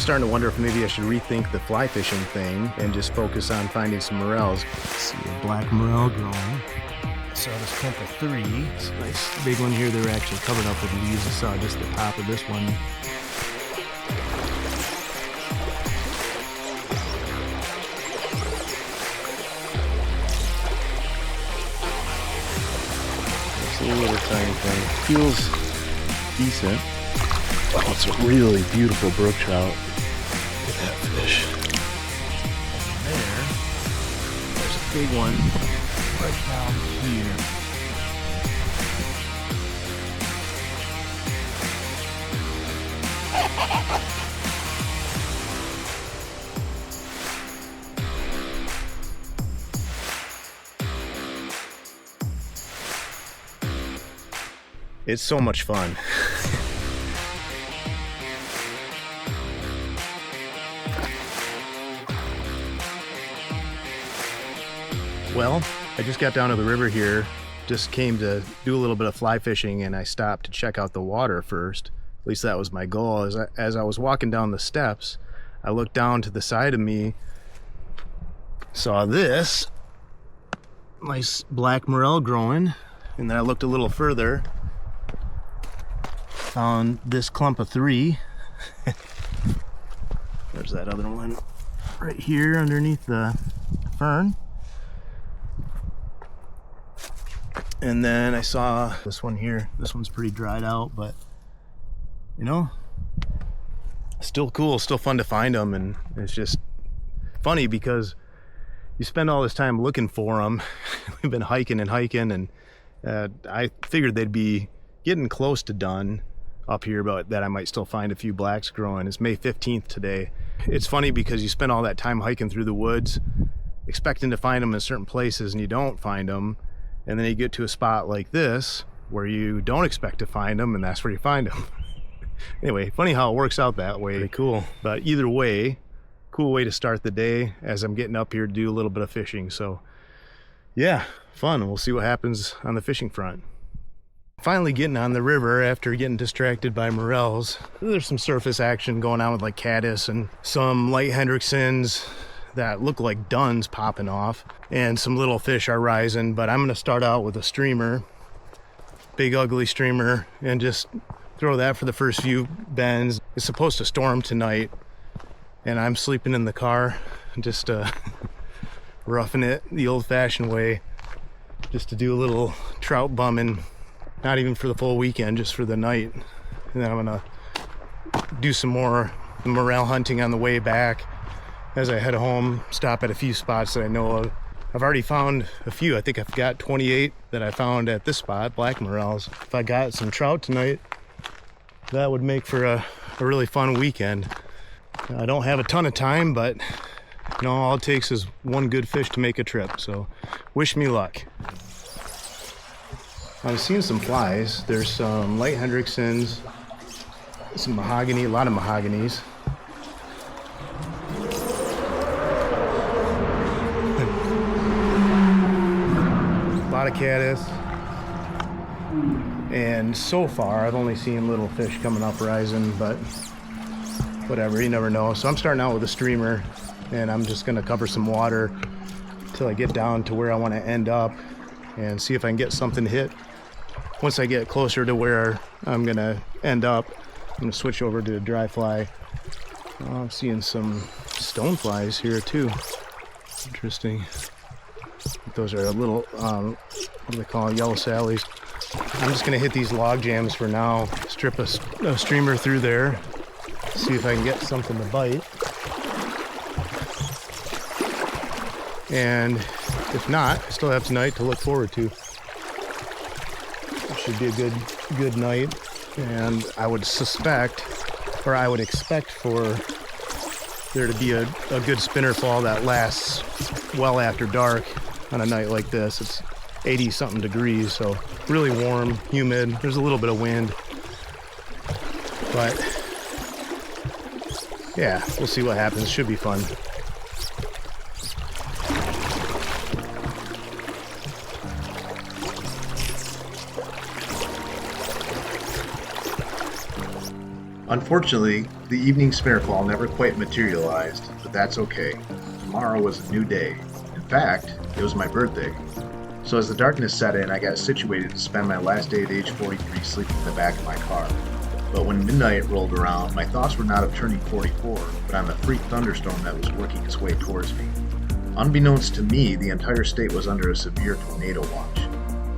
starting to wonder if maybe I should rethink the fly fishing thing and just focus on finding some morels. Let's see a black morel growing. I saw this clump of 3. It's a nice big one here. They're actually covered up with leaves. I saw just the top of this one. It's a little tiny thing. Feels decent. Oh, it's a really beautiful brook trout. Look at that fish. There's a big one right down here. It's so much fun. Well, I just got down to the river here, just came to do a little bit of fly fishing, and I stopped to check out the water first. At least that was my goal. As I was walking down the steps, I looked down to the side of me, saw this nice black morel growing, and then I looked a little further, found this clump of 3. There's that other one right here underneath the fern. And then I saw this one here. This one's pretty dried out, but you know, still cool, still fun to find them. And it's just funny because you spend all this time looking for them. We've been hiking and hiking, and I figured they'd be getting close to done up here, but that I might still find a few blacks growing. It's May 15th today. It's funny because you spend all that time hiking through the woods expecting to find them in certain places, and you don't find them. And then you get to a spot like this where you don't expect to find them, and that's where you find them. Anyway, funny how it works out that way. Pretty cool. But either way, cool way to start the day as I'm getting up here to do a little bit of fishing. So yeah, fun. We'll see what happens on the fishing front. Finally getting on the river after getting distracted by morels. There's some surface action going on with like caddis and some light Hendricksons that look like duns popping off, and some little fish are rising. But I'm going to start out with a streamer, big ugly streamer, and just throw that for the first few bends. It's supposed to storm tonight, and I'm sleeping in the car, just roughing it the old-fashioned way, just to do a little trout bumming, not even for the full weekend, just for the night. And then I'm going to do some more morel hunting on the way back. As I head home, stop at a few spots that I know of. I've already found a few. I think I've got 28 that I found at this spot, black morels. If I got some trout tonight, that would make for a really fun weekend. I don't have a ton of time, but you know, all it takes is one good fish to make a trip. So wish me luck. I'm seeing some flies. There's some light Hendricksons, some mahogany, a lot of mahoganies. A lot of caddis, and so far I've only seen little fish coming up rising, but whatever, you never know. So I'm starting out with a streamer, and I'm just going to cover some water till I get down to where I want to end up and see if I can get something to hit. Once I get closer to where I'm going to end up, I'm going to switch over to a dry fly. Oh, I'm seeing some stone flies here too. Interesting. Those are a little, what do they call them? Yellow sallies. I'm just going to hit these log jams for now. Strip a streamer through there. See if I can get something to bite. And if not, I still have tonight to look forward to. It should be a good night. And I would suspect, or I would expect for there to be a good spinner fall that lasts well after dark. On a night like this, it's 80 something degrees, so really warm, humid. There's a little bit of wind, but yeah, we'll see what happens. Should be fun. Unfortunately, the evening's snowfall never quite materialized, but that's okay. Tomorrow was a new day. In fact, it was my birthday. So as the darkness set in, I got situated to spend my last day at age 43 sleeping in the back of my car. But when midnight rolled around, my thoughts were not of turning 44, but on the freak thunderstorm that was working its way towards me. Unbeknownst to me, the entire state was under a severe tornado watch.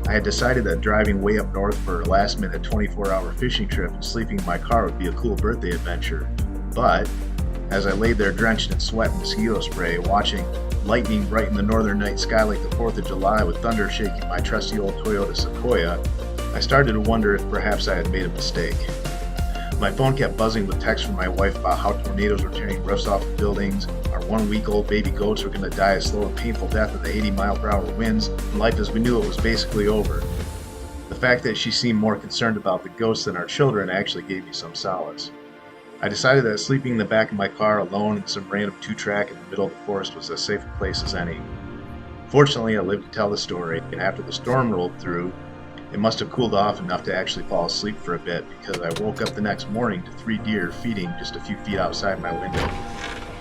I had decided that driving way up north for a last-minute 24-hour fishing trip and sleeping in my car would be a cool birthday adventure. But as I laid there drenched in sweat and mosquito spray, watching lightning brighten the northern night sky like the 4th of July with thunder shaking my trusty old Toyota Sequoia, I started to wonder if perhaps I had made a mistake. My phone kept buzzing with texts from my wife about how tornadoes were tearing roofs off of buildings, our 1-week-old baby goats were going to die a slow and painful death in the 80-mile-per-hour winds, and life as we knew it was basically over. The fact that she seemed more concerned about the ghosts than our children actually gave me some solace. I decided that sleeping in the back of my car alone in some random 2-track in the middle of the forest was as safe a place as any. Fortunately, I lived to tell the story, and after the storm rolled through, it must have cooled off enough to actually fall asleep for a bit, because I woke up the next morning to 3 deer feeding just a few feet outside my window.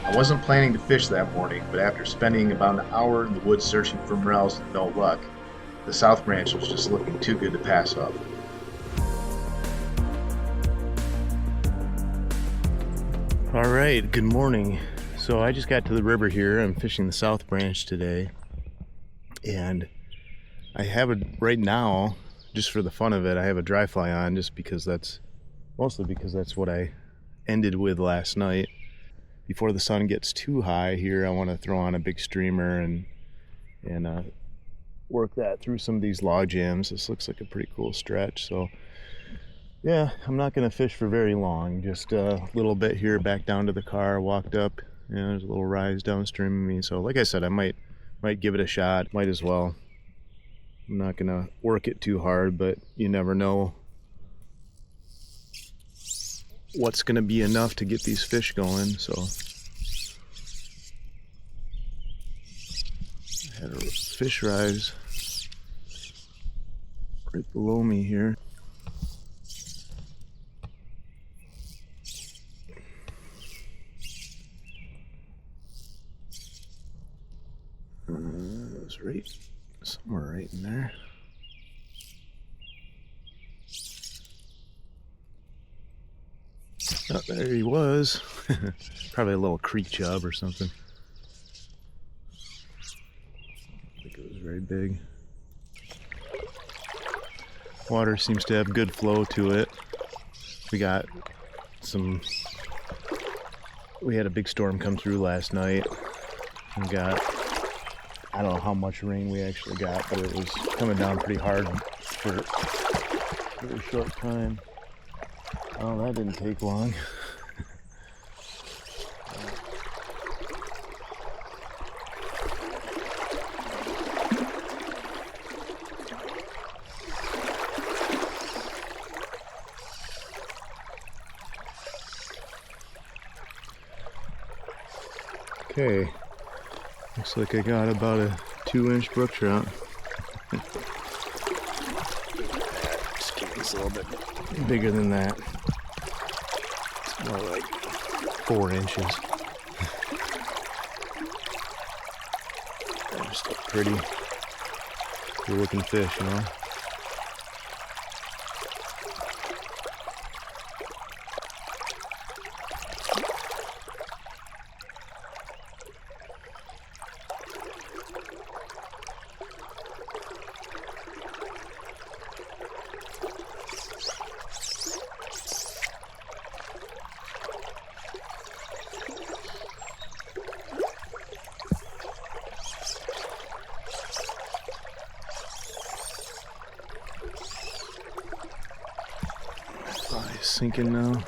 I wasn't planning to fish that morning, but after spending about an hour in the woods searching for morels with no luck, the South Branch was just looking too good to pass up. All right, good morning. So I just got to the river here. I'm fishing the South Branch today, and I have it right now, just for the fun of it, I have a dry fly on just because that's what I ended with last night. Before the sun gets too high here, I want to throw on a big streamer and work that through some of these log jams. This looks like a pretty cool stretch. So yeah, I'm not going to fish for very long, just a little bit here back down to the car, walked up, there's a little rise downstream of me. So like I said, I might give it a shot, might as well. I'm not going to work it too hard, but you never know what's going to be enough to get these fish going. So I had a fish rise right below me here. It was right somewhere right in there. Oh, there he was. Probably a little creek chub or something. I think it was very big. Water seems to have good flow to it. We had a big storm come through last night. We got, I don't know how much rain we actually got, but it was coming down pretty hard for a very short time. Oh, that didn't take long. Okay, looks like I got about a 2-inch brook trout. It's a little bit bigger than that. It's more like 4 inches. They're just a pretty looking fish, you know. He's sinking now.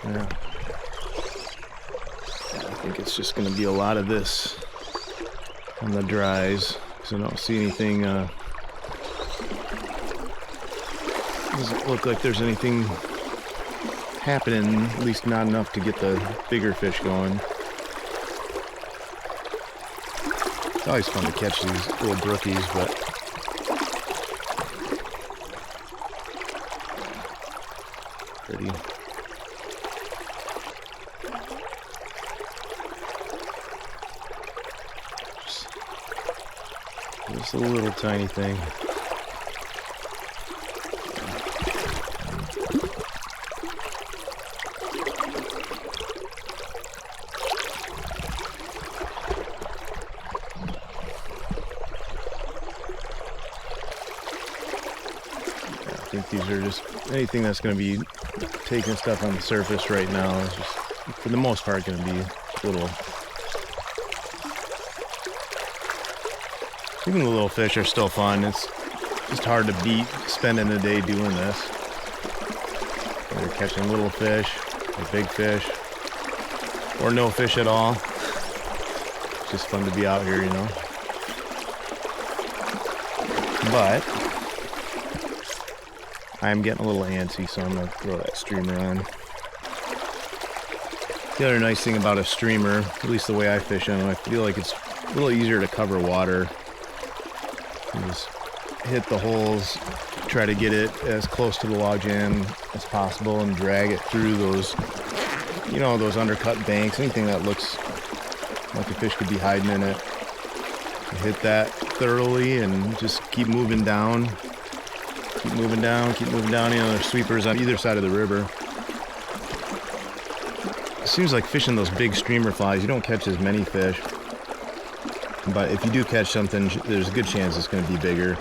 Yeah. I think it's just going to be a lot of this on the dries, because I don't see anything, doesn't look like there's anything happening, at least not enough to get the bigger fish going. It's always fun to catch these little brookies, but pretty. Just a little tiny thing. I think these are just anything that's going to be taking stuff on the surface right now is just, for the most part, going to be little. Even the little fish are still fun. It's just hard to beat spending a day doing this. Whether catching little fish or big fish or no fish at all. It's just fun to be out here, you know. But I'm getting a little antsy, so I'm going to throw that streamer on. The other nice thing about a streamer, at least the way I fish them, I feel like it's a little easier to cover water. You just hit the holes, try to get it as close to the log jam as possible and drag it through those, you know, those undercut banks, anything that looks like a fish could be hiding in it. You hit that thoroughly and just keep moving down. Keep moving down, keep moving down. You know, there's sweepers on either side of the river. It seems like fishing those big streamer flies, you don't catch as many fish. But if you do catch something, there's a good chance it's going to be bigger.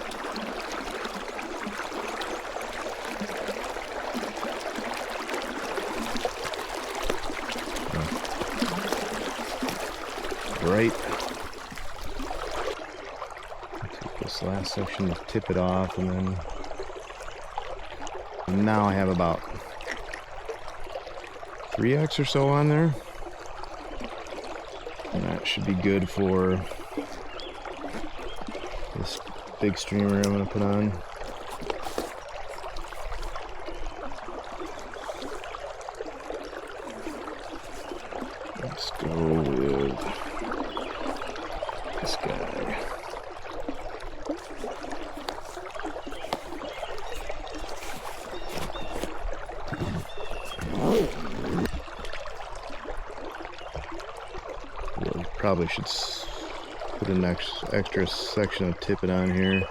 Right. Take this last section to tip it off, and then now I have about 3x or so on there. And that should be good for this big streamer I'm going to put on. Let's go with this guy. Probably should put an extra section of tippet on here.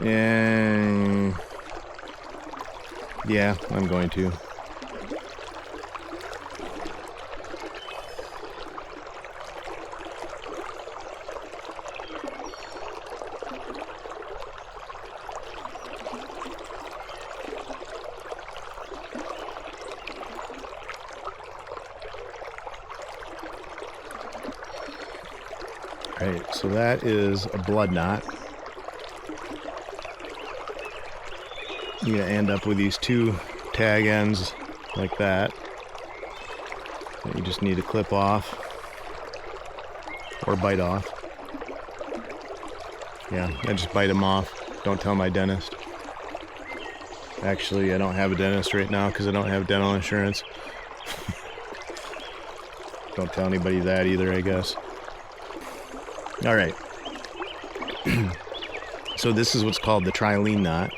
And yeah, I'm going to. Alright, so that is a blood knot. You're going to end up with these two tag ends like that that you just need to clip off or bite off. Yeah, I just bite them off. Don't tell my dentist. Actually, I don't have a dentist right now because I don't have dental insurance. Don't tell anybody that either, I guess. All right. So this is what's called the trilene knot.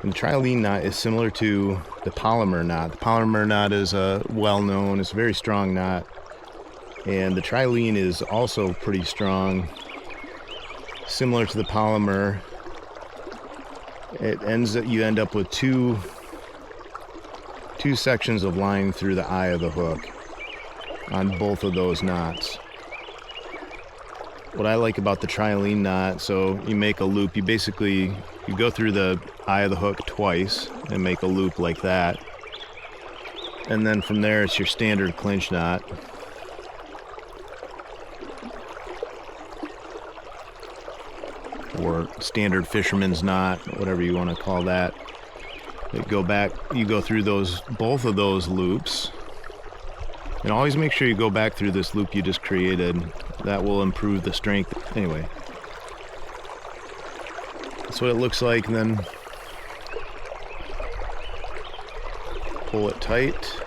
And the trilene knot is similar to the polymer knot. The polymer knot is well-known. It's a very strong knot. And the trilene is also pretty strong. Similar to the polymer. You end up with two sections of line through the eye of the hook on both of those knots. What I like about the trilene knot, so you make a loop, you go through the eye of the hook twice and make a loop like that. And then from there it's your standard clinch knot. Or standard fisherman's knot, whatever you want to call that. go back, you go through both of those loops, and always make sure you go back through this loop you just created. That will improve the strength. Anyway, that's what it looks like, and then pull it tight.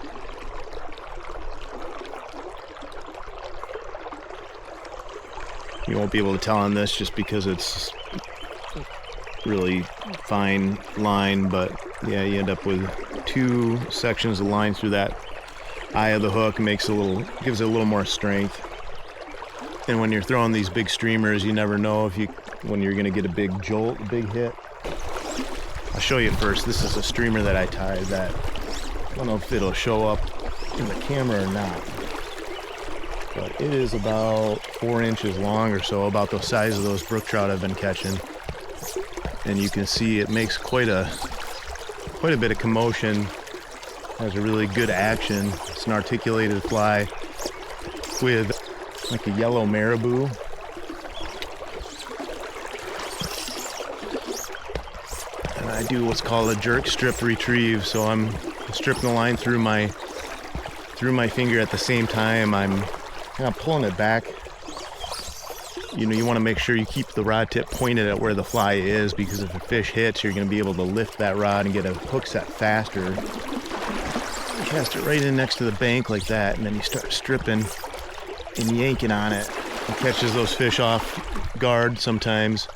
You won't be able to tell on this just because it's really fine line, but yeah, you end up with 2 sections of line through that eye of the hook. Gives it a little more strength. And when you're throwing these big streamers, you never know when you're gonna get a big jolt, a big hit. I'll show you first. This is a streamer that I tied that, I don't know if it'll show up in the camera or not, but it is about 4 inches long or so, about the size of those brook trout I've been catching. And you can see it makes quite a bit of commotion, has a really good action. It's an articulated fly with like a yellow marabou. And I do what's called a jerk strip retrieve, so I'm stripping the line through my finger at the same time. I'm kind of pulling it back. You know, you want to make sure you keep the rod tip pointed at where the fly is, because if a fish hits, you're going to be able to lift that rod and get a hook set faster. You cast it right in next to the bank like that, and then you start stripping and yanking on it. It catches those fish off guard sometimes,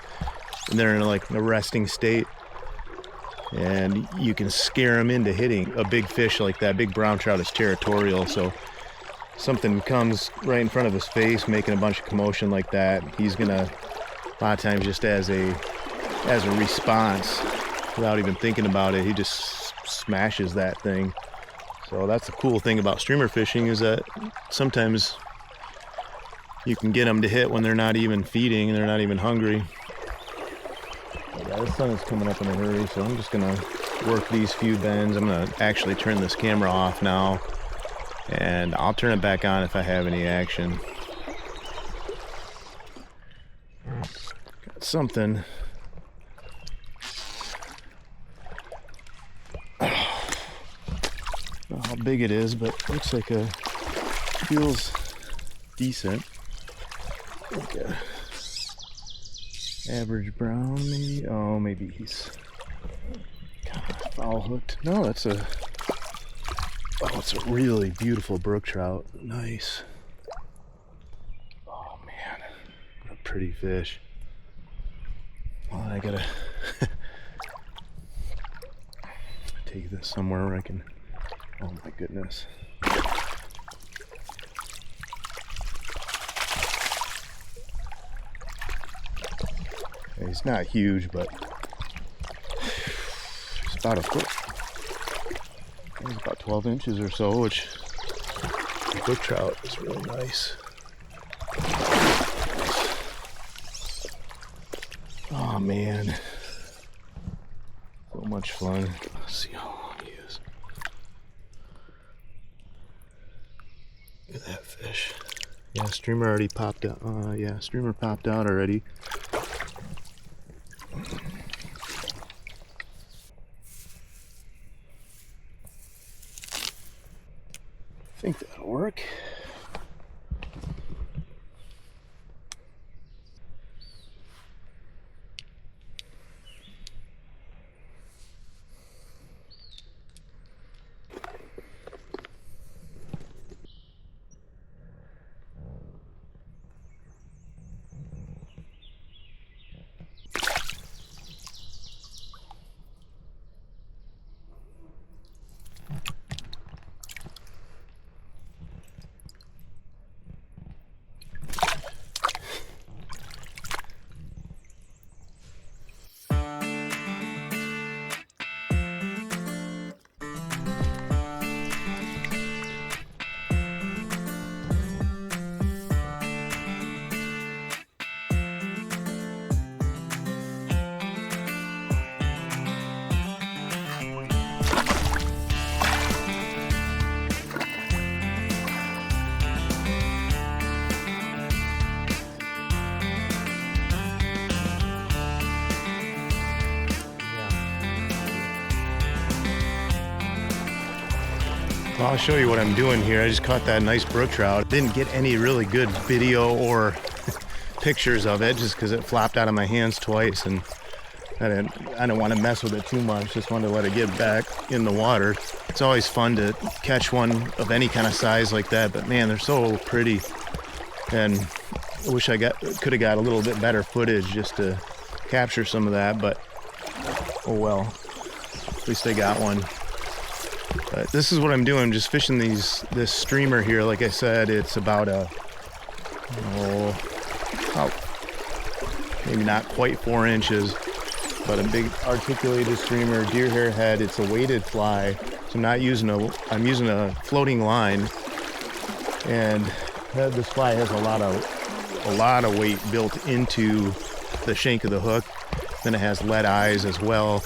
and they're in like a resting state, and you can scare them into hitting a big fish like that. Big brown trout is territorial, so something comes right in front of his face making a bunch of commotion like that, he's gonna, a lot of times, just as a response, without even thinking about it, he just smashes that thing. So that's the cool thing about streamer fishing, is that sometimes you can get them to hit when they're not even feeding and they're not even hungry. Yeah, the sun is coming up in a hurry, so I'm just gonna work these few bends. I'm gonna actually turn this camera off now, and I'll turn it back on if I have any action. Got something. I don't know how big it is, but looks like feels decent. Like a average brown, maybe. Oh, maybe he's kind of foul hooked. No, it's a really beautiful brook trout. Nice. Oh man, what a pretty fish. Well, I gotta take this somewhere where I can. Oh my goodness. He's not huge, but he's about a foot. He's about 12 inches or so, which the brook trout is really nice. Oh man, so much fun. Let's see how long he is. Look at that fish. Yeah, streamer already popped out. Yeah, streamer popped out already. I think that'll work. Well, I'll show you what I'm doing here. I just caught that nice brook trout. Didn't get any really good video or pictures of it just because it flopped out of my hands twice, and I didn't want to mess with it too much. Just wanted to let it get back in the water. It's always fun to catch one of any kind of size like that, but man, they're so pretty. And I wish I could have got a little bit better footage just to capture some of that, but oh well. At least I got one. But this is what I'm doing, just fishing this streamer here. Like I said, it's about maybe not quite 4 inches, but a big articulated streamer, deer hair head. It's a weighted fly, so I'm using a floating line, and this fly has a lot of weight built into the shank of the hook. Then it has lead eyes as well.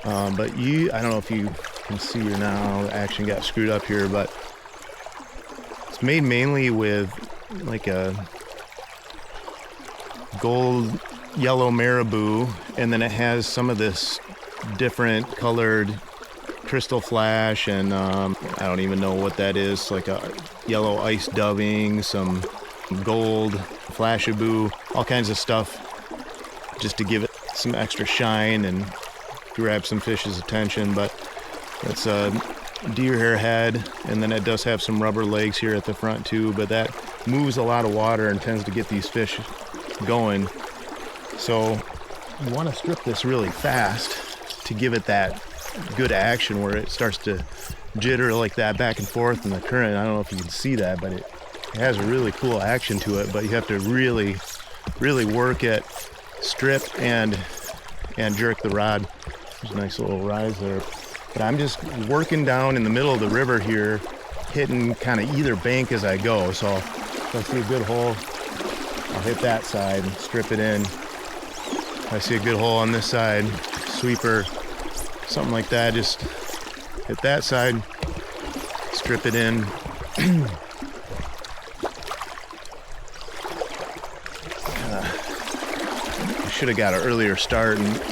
But I don't know if you can see or now, the action got screwed up here, but it's made mainly with like a gold yellow marabou, and then it has some of this different colored crystal flash, and I don't even know what that is, like a yellow ice doving, some gold flashabou, all kinds of stuff just to give it some extra shine and grab some fish's attention. But it's a deer hair head, and then it does have some rubber legs here at the front too, but that moves a lot of water and tends to get these fish going. So you want to strip this really fast to give it that good action where it starts to jitter like that back and forth in the current. I don't know if you can see that, but it has a really cool action to it, but you have to really work it, strip and jerk the rod. There's a nice little rise there. But I'm just working down in the middle of the river here, hitting kind of either bank as I go. So if I see a good hole, I'll hit that side and strip it in. If I see a good hole on this side, sweeper, something like that, just hit that side, strip it in. I should have got an earlier start and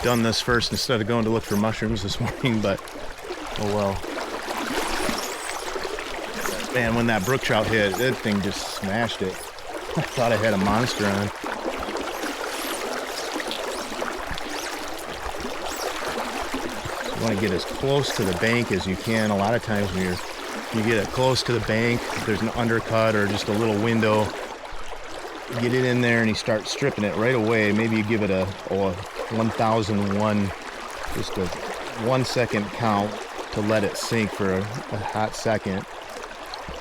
done this first instead of going to look for mushrooms this morning, but oh well. Man, when that brook trout hit, that thing just smashed it. I thought I had a monster on. You want to get as close to the bank as you can. A lot of times when you get it close to the bank, if there's an undercut or just a little window, you get it in there and you start stripping it right away. Maybe you give it a 1001, just a 1 second count to let it sink for a hot second,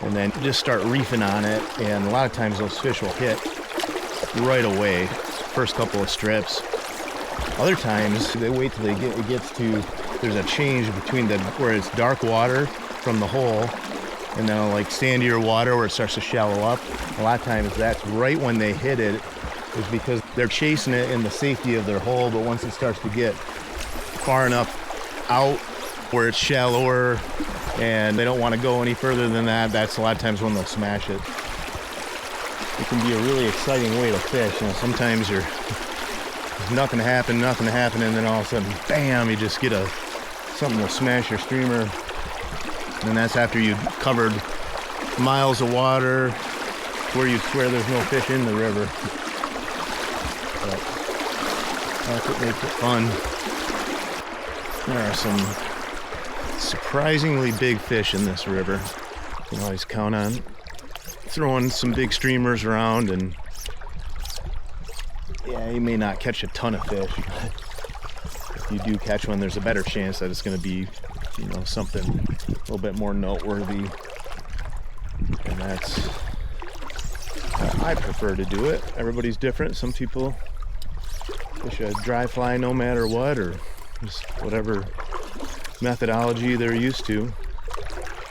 and then just start reefing on it. And a lot of times those fish will hit right away, first couple of strips. Other times they wait till it gets to, there's a change between where it's dark water from the hole and then like sandier water where it starts to shallow up. A lot of times that's right when they hit it, is because they're chasing it in the safety of their hole, but once it starts to get far enough out where it's shallower and they don't want to go any further than that, that's a lot of times when they'll smash it. It can be a really exciting way to fish. You know, sometimes there's nothing to happen, and then all of a sudden, bam, you just get something will smash your streamer. And that's after you've covered miles of water where you swear there's no fish in the river. But that's what makes it fun. There are some surprisingly big fish in this river. You can always count on throwing some big streamers around, and yeah, you may not catch a ton of fish, but if you do catch one, there's a better chance that it's going to be, you know, something a little bit more noteworthy. And that's how I prefer to do it. Everybody's different. Some people fish a dry fly no matter what, or just whatever methodology they're used to.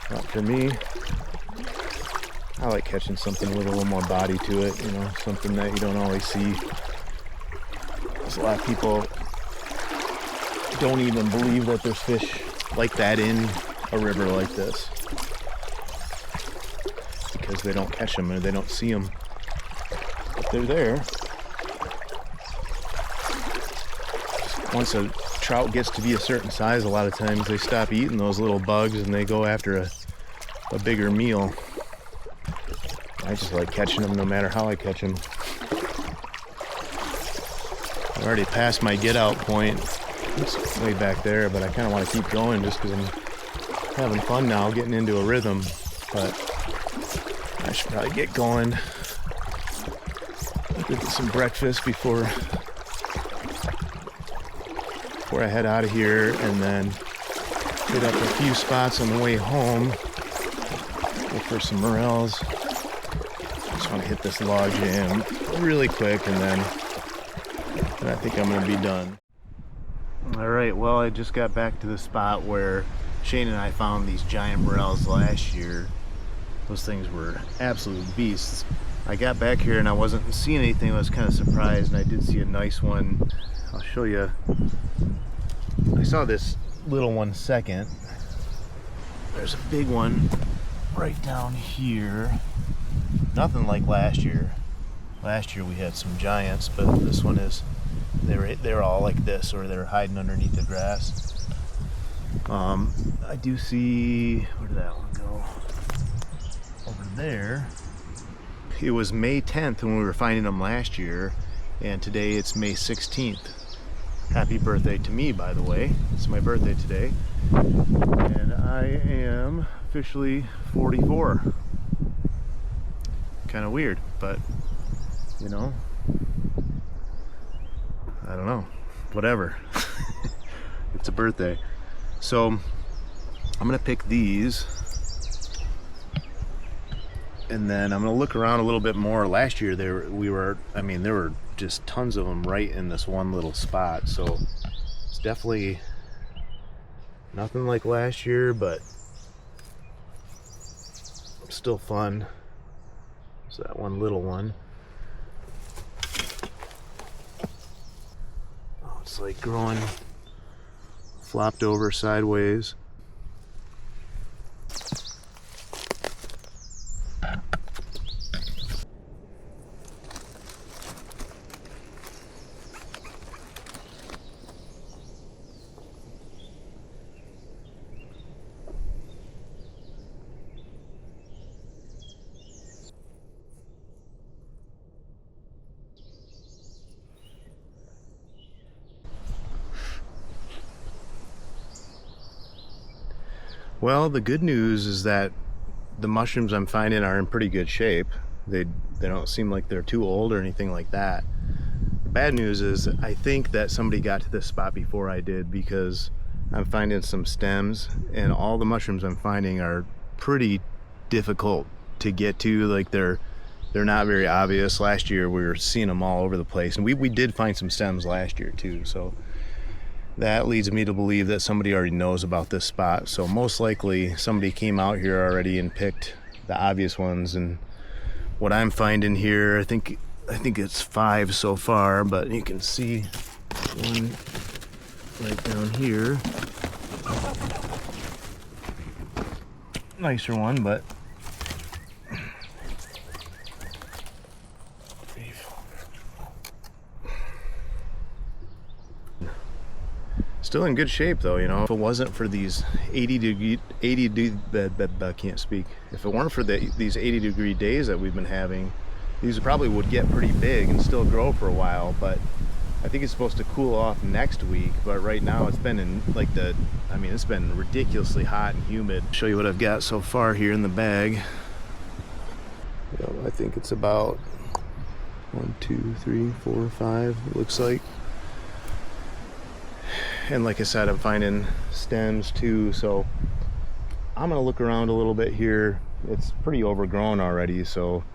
But for me, I like catching something with a little more body to it, you know, something that you don't always see. There's a lot of people don't even believe that there's fish like that in a river like this, because they don't catch them or they don't see them, but they're there. Just once a trout gets to be a certain size, a lot of times they stop eating those little bugs and they go after a bigger meal. I just like catching them no matter how I catch them. I already passed my get out point. It's way back there, but I kind of want to keep going just because I'm having fun now, getting into a rhythm. But I should probably get going. Get some breakfast before I head out of here, and then hit up a few spots on the way home. Look for some morels. Just want to hit this log jam really quick, and then I think I'm gonna be done. All right, well, I just got back to the spot where Shane and I found these giant morels last year. Those things were absolute beasts. I got back here and I wasn't seeing anything. I was kind of surprised, and I did see a nice one. I'll show you. I saw this little one second. There's a big one right down here. Nothing like last year. Last year we had some giants, but this one is, they were all like this, or they were hiding underneath the grass. I do see, where did that one go? Over there. It was May 10th when we were finding them last year, and today it's May 16th. Happy birthday to me, by the way. It's my birthday today, and I am officially 44. Kind of weird, but you know, I don't know, whatever. It's a birthday. So I'm gonna pick these, and then I'm gonna look around a little bit more. Last year there were just tons of them right in this one little spot, so it's definitely nothing like last year, but still fun. So that one little one, oh, it's like growing, flopped over sideways. Well, the good news is that the mushrooms I'm finding are in pretty good shape. They don't seem like they're too old or anything like that. The bad news is I think that somebody got to this spot before I did, because I'm finding some stems, and all the mushrooms I'm finding are pretty difficult to get to. Like they're not very obvious. Last year we were seeing them all over the place, and we did find some stems last year too, so that leads me to believe that somebody already knows about this spot. So most likely somebody came out here already and picked the obvious ones. And what I'm finding here, I think it's 5 so far, but you can see one right down here. Nicer one, but still in good shape though, you know. If it wasn't for these 80 I can't speak. If it weren't for these 80-degree days that we've been having, these probably would get pretty big and still grow for a while. But I think it's supposed to cool off next week. But right now it's been in like it's been ridiculously hot and humid. I'll show you what I've got so far here in the bag. I think it's about 1, 2, 3, 4, 5. It looks like. And like I said, I'm finding stems too, so I'm gonna look around a little bit here. It's pretty overgrown already, so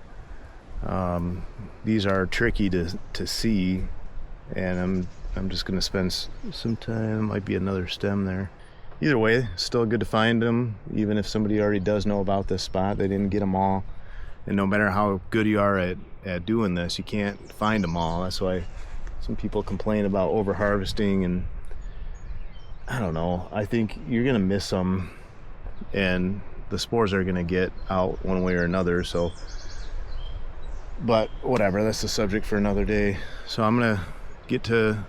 these are tricky to see, and I'm just gonna spend some time. Might be another stem there. Either way, still good to find them, even if somebody already does know about this spot. They didn't get them all, and no matter how good you are at doing this, you can't find them all. That's why some people complain about over harvesting, and I don't know. I think you're gonna miss them, and the spores are gonna get out one way or another. So, but whatever. That's the subject for another day. So I'm gonna get to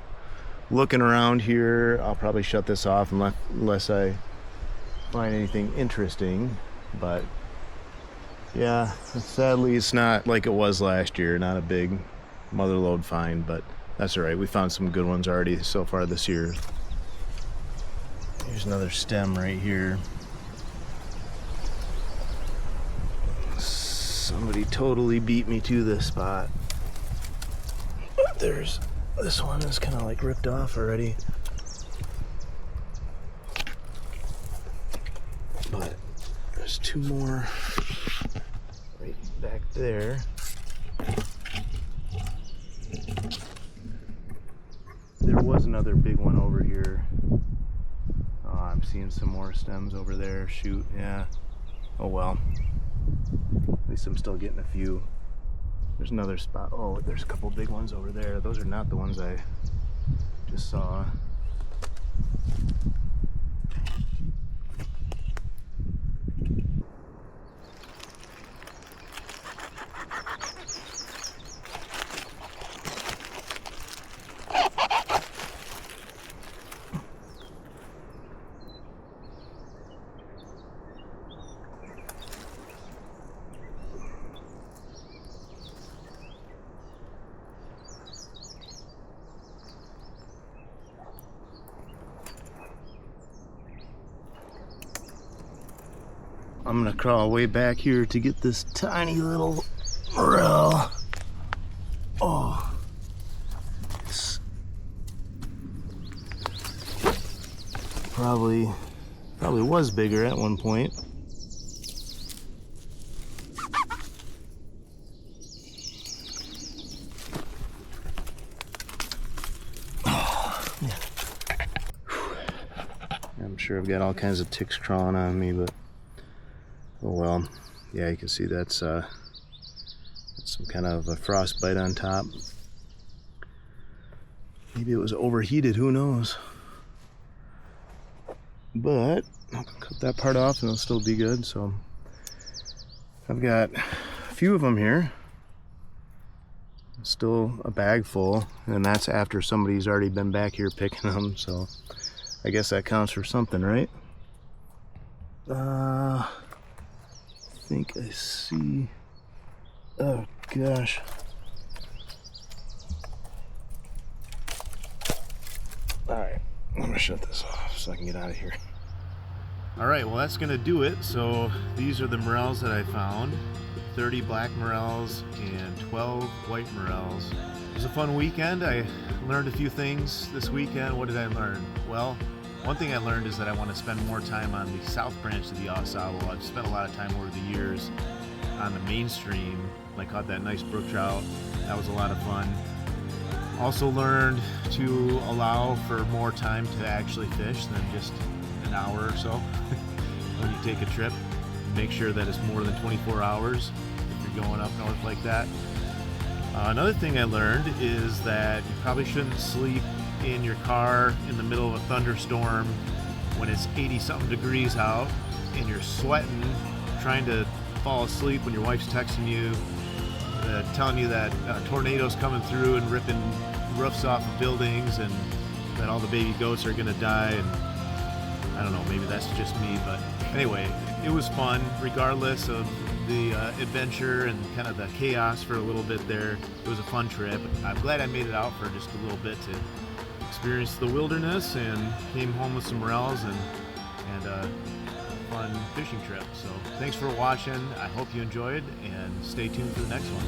looking around here. I'll probably shut this off unless I find anything interesting. But yeah, sadly it's not like it was last year. Not a big motherlode find, but that's all right. We found some good ones already so far this year. Here's another stem right here. Somebody totally beat me to this spot. There's this one is kind of like ripped off already. But there's two more right back there. There was another big one over here. Oh, I'm seeing some more stems over there. Shoot, yeah. Oh well. At least I'm still getting a few. There's another spot. Oh, there's a couple big ones over there. Those are not the ones I just saw. I'm gonna crawl way back here to get this tiny little morel. Oh, it's probably was bigger at one point. Oh, yeah. I'm sure I've got all kinds of ticks crawling on me, but oh well. Yeah, you can see that's some kind of a frostbite on top. Maybe it was overheated, who knows? But I'll cut that part off and it'll still be good. So I've got a few of them here. Still a bag full, and that's after somebody's already been back here picking them, so I guess that counts for something, right? I think I see. Oh gosh. Alright, I'm gonna shut this off so I can get out of here. Alright, well that's gonna do it. So these are the morels that I found. 30 black morels and 12 white morels. It was a fun weekend. I learned a few things this weekend. What did I learn? Well, one thing I learned is that I want to spend more time on the south branch of the Au Sable. I've spent a lot of time over the years on the mainstream. I caught that nice brook trout. That was a lot of fun. Also learned to allow for more time to actually fish than just an hour or so when you take a trip. Make sure that it's more than 24 hours if you're going up north like that. Another thing I learned is that you probably shouldn't sleep in your car in the middle of a thunderstorm when it's 80-something degrees out and you're sweating trying to fall asleep when your wife's texting you telling you that tornadoes coming through and ripping roofs off of buildings and that all the baby goats are gonna die. And I don't know, maybe that's just me, but anyway, it was fun regardless of the adventure and kind of the chaos for a little bit there. It was a fun trip. I'm glad I made it out for just a little bit to experience the wilderness and came home with some morels and a fun fishing trip. So thanks for watching. I hope you enjoyed and stay tuned for the next one.